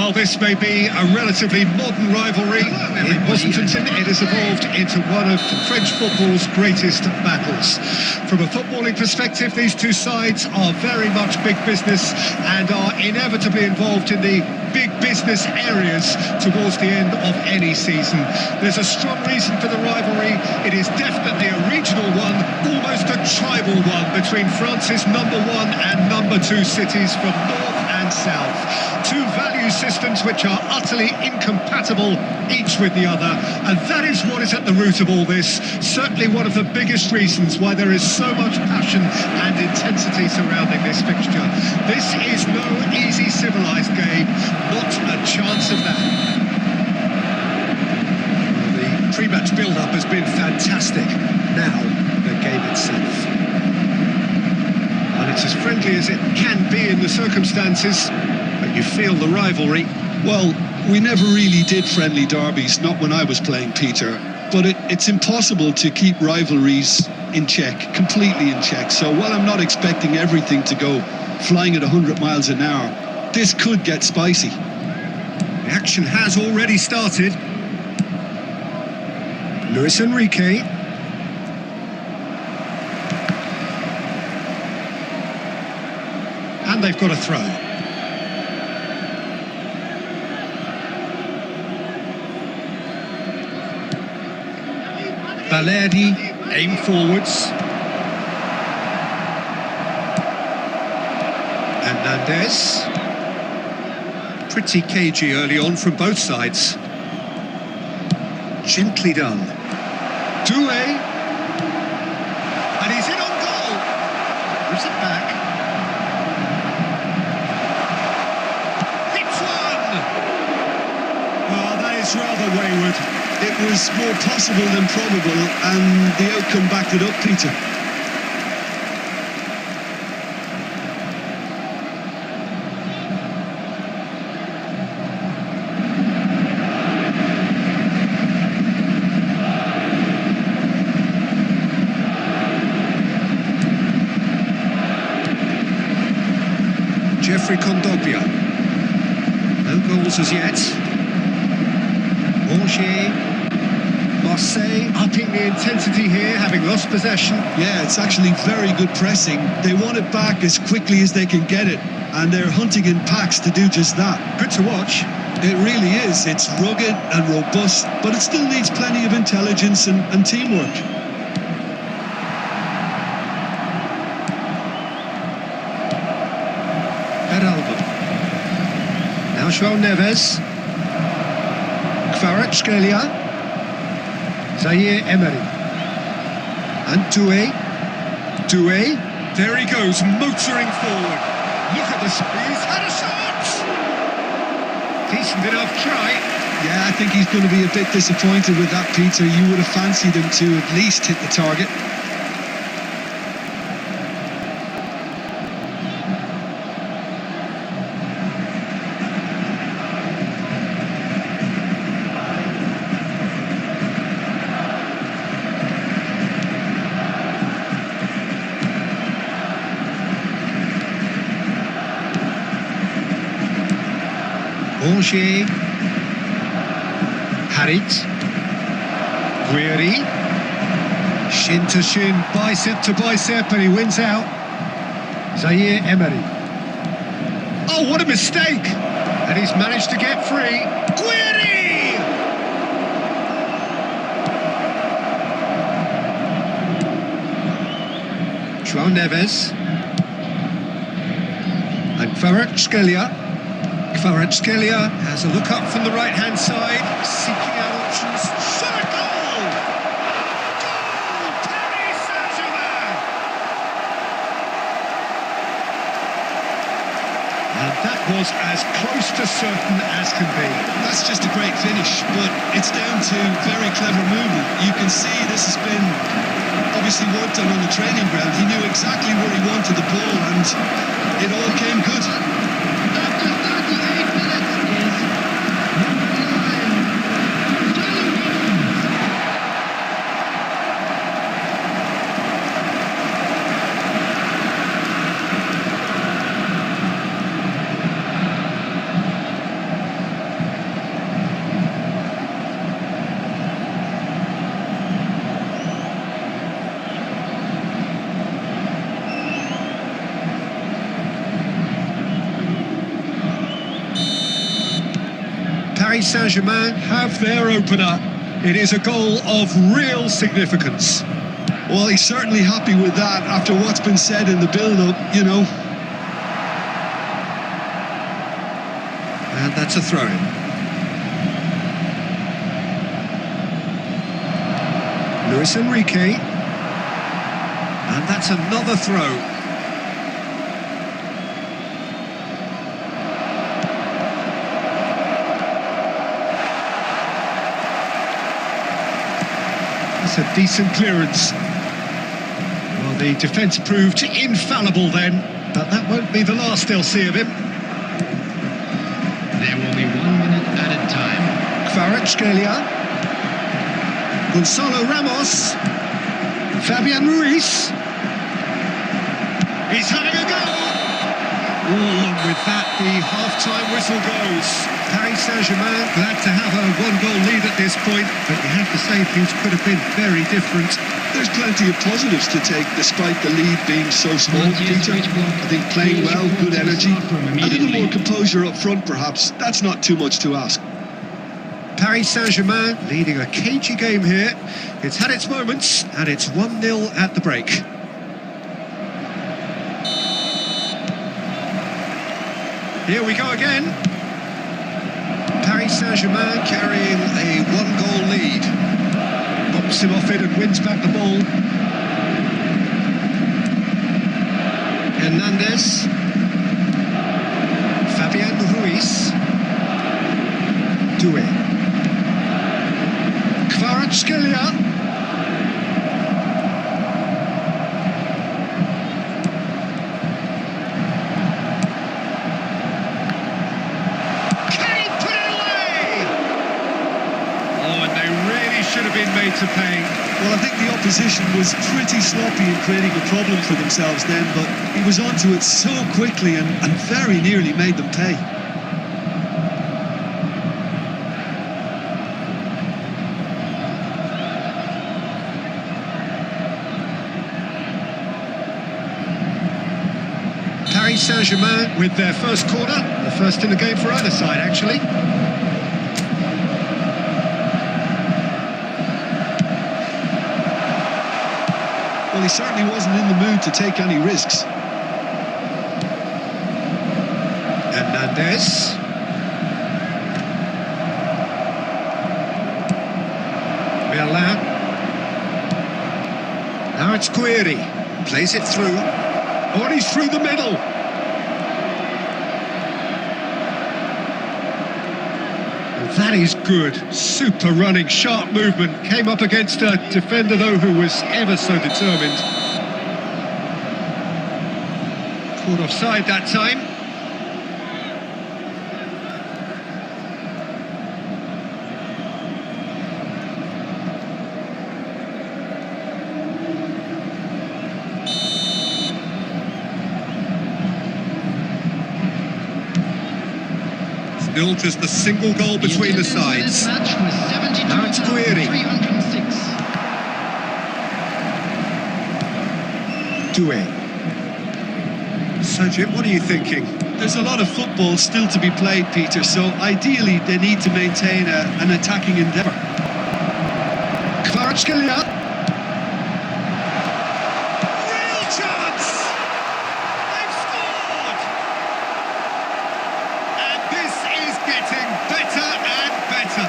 Well, this may be a relatively modern rivalry. It wasn't until it has evolved into one of French football's greatest battles. From a footballing perspective, these two sides are very much big business and are inevitably involved in the big business areas towards the end of any season. There's a strong reason for the rivalry. It is definitely a regional one, almost a tribal one, between France's #1 and #2 cities from north and south. Two value systems which are utterly incompatible each with the other, and that is what is at the root of all this. Certainly one of the biggest reasons why there is so much passion and intensity surrounding this fixture. This is no easy civilised game, not a chance of that. The pre-match build-up has been fantastic. Now, the game itself. And it's as friendly as it can be in the circumstances, but you feel the rivalry. Well, we never really did friendly derbies, not when I was playing, Peter. But it's impossible to keep rivalries in check, completely in check. So while I'm not expecting everything to go flying at 100 miles an hour, this could get spicy. The action has already started. Luis Enrique. And they've got a throw. Valerdi, aim forwards. Hernandez. Pretty cagey early on from both sides. Gently done. Doué. And he's in on goal. Gives it back. Hits one! Well, that is rather wayward. It was more possible than probable, and the outcome backed it up, Peter. Jeffrey Kondogbia. No goals as yet. Angers. Marseille upping the intensity here, having lost possession. Yeah, it's actually very good pressing. They want it back as quickly as they can get it, and they're hunting in packs to do just that. Good to watch. It really is. It's rugged and robust, but it still needs plenty of intelligence and teamwork. Peralba. Now João Neves. Kvaratskhelia. Zaire Emery. And Doué. Doué. There he goes, motoring forward. Look at the speed. He's had a shot! Decent enough try. Yeah, I think he's going to be a bit disappointed with that, Peter. You would have fancied him to at least hit the target. Angers. Harit. Guiri. Shin to shin, bicep to bicep, and he wins out. Zaire Emery. Oh, what a mistake! And he's managed to get free. Guiri! João Neves. And Kvaratskhelia. Kvaratskhelia has a look up from the right-hand side, seeking out options. Shot a goal! Goal! Paris Saint-Germain! And that was as close to certain as can be. That's just a great finish, but it's down to very clever movement. You can see this has been obviously worked on the training ground. He knew exactly where he wanted the ball, and it all came good. Paris Saint-Germain have their opener. It is a goal of real significance. Well, he's certainly happy with that after what's been said in the build-up, you know. And that's a throw-in. Luis Enrique. And that's another throw. That's a decent clearance. Well, the defence proved infallible then, but that won't be the last they'll see of him. There will be 1 minute added time. Kvaratskhelia. Gonzalo Ramos. Fabian Ruiz. He's having a go! And with that, the half-time whistle goes. Paris Saint-Germain glad to have a one-goal lead at this point, but you have to say things could have been very different. There's plenty of positives to take despite the lead being so small, Peter. I think playing well, good energy, a little more composure up front perhaps. That's not too much to ask. Paris Saint-Germain leading a cagey game here. It's had its moments, and it's 1-0 at the break. Here we go again. Paris Saint-Germain carrying a one-goal lead. Bops him off it and wins back the ball. Hernandez. Fabian Ruiz. Doué. Kvaratskhelia. Should have been made to pay. Well, I think the opposition was pretty sloppy in creating a problem for themselves then, but he was onto it so quickly and very nearly made them pay. Paris Saint-Germain with their first corner, the first in the game for either side actually. Well, he certainly wasn't in the mood to take any risks. Hernandez. Merlin. Now it's Guiri. Plays it through. Oh, and he's through the middle. That is good. Super running, sharp movement. Came up against a defender, though, who was ever so determined. Caught offside that time. Still just the single goal between the sides. Now it's Guiri. Doué. So, Jim, what are you thinking? There's a lot of football still to be played, Peter, so ideally they need to maintain an attacking endeavour. Kvaratskhelia. Real chance! They've scored! And this is getting better and better.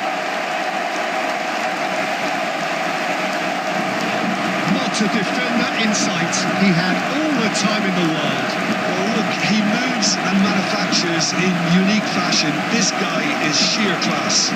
Not a defender in sight. He had all the time in the world. Well, look, he moves and manufactures in unique fashion. This guy is sheer class.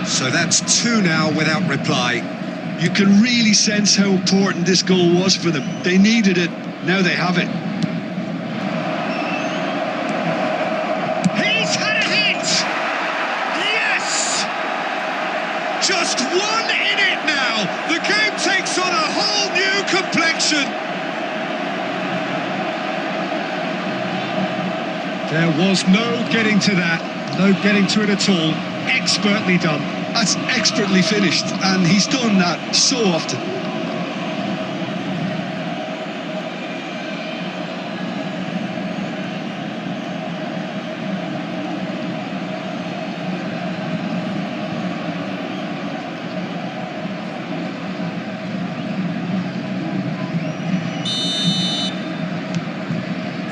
So that's two now without reply. You can really sense how important this goal was for them. They needed it, now they have it. He's had a hit! Yes! Just one in it now! The game takes on a whole new complexion! There was no getting to that, no getting to it at all. Expertly done. That's expertly finished, and he's done that so often.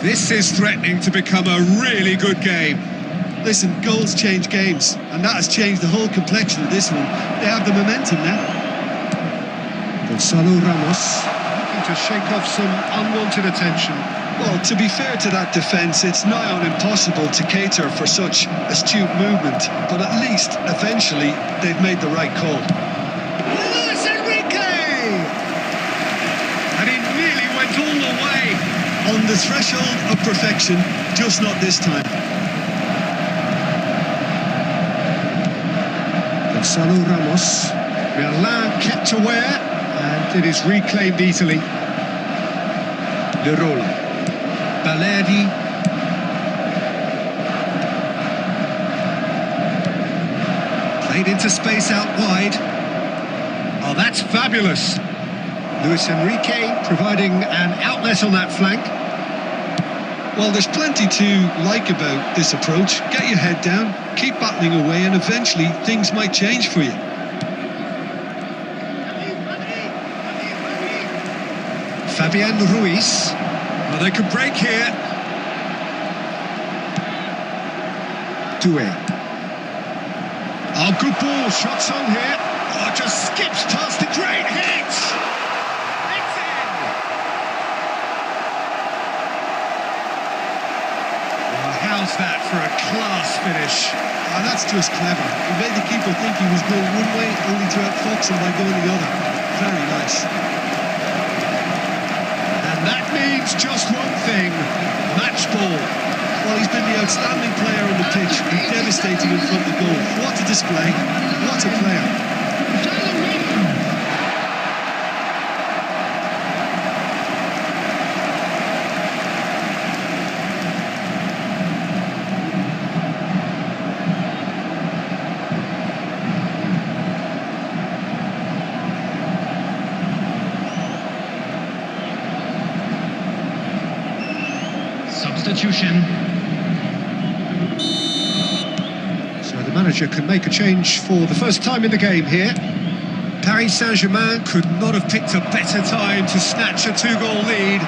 This is threatening to become a really good game. Listen, goals change games, and that has changed the whole complexion of this one. They have the momentum now. Gonzalo Ramos looking to shake off some unwanted attention. Well, to be fair to that defence, it's nigh on impossible to cater for such astute movement, but at least, eventually, they've made the right call. Luis Enrique! And he nearly went all the way. On the threshold of perfection, just not this time. Gonzalo Ramos. Milan kept aware, and it is reclaimed easily. Lirola. Balerdi. Played into space out wide. Oh, that's fabulous. Luis Enrique providing an outlet on that flank. Well, there's plenty to like about this approach. Get your head down, keep battling away, and eventually things might change for you. Fabian Ruiz. Well, they could break here. Doué. Oh, good ball. Shots on here. Oh, just skips past the great hit. It's in. Well, how's that for a class finish? Oh, that's just clever. He made the keeper think he was going one way, only to outfox him by going the other. Very nice. And that means just one thing. Match ball. Well, he's been the outstanding player on the pitch and devastating in front of the goal. What a display. What a player. Substitution. So the manager can make a change for the first time in the game here. Paris Saint-Germain could not have picked a better time to snatch a two-goal lead.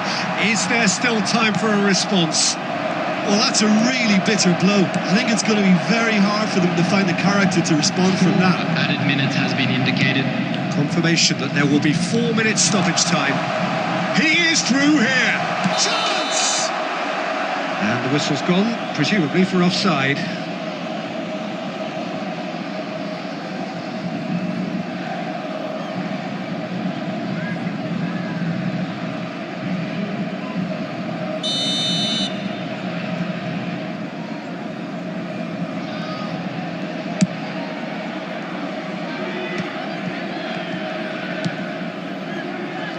Is there still time for a response? Well, that's a really bitter blow. I think it's going to be very hard for them to find the character to respond from that. Added minutes has been indicated. Confirmation that there will be 4 minutes stoppage time. He is through here. Chance! And the whistle's gone, presumably for offside.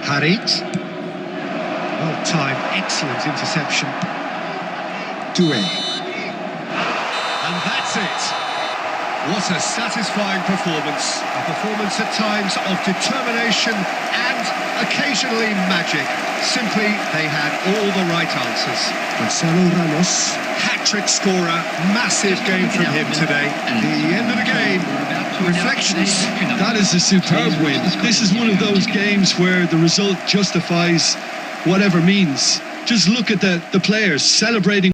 Harit. Well timed, excellent interception. Doué. And that's it. What a satisfying performance. A performance at times of determination and occasionally magic. Simply, they had all the right answers. Gonzalo Ramos. Hat-trick scorer. Massive game from him today. The end of the game. Reflections. That is a superb win. This is one of those games where the result justifies whatever means. Just look at the players celebrating.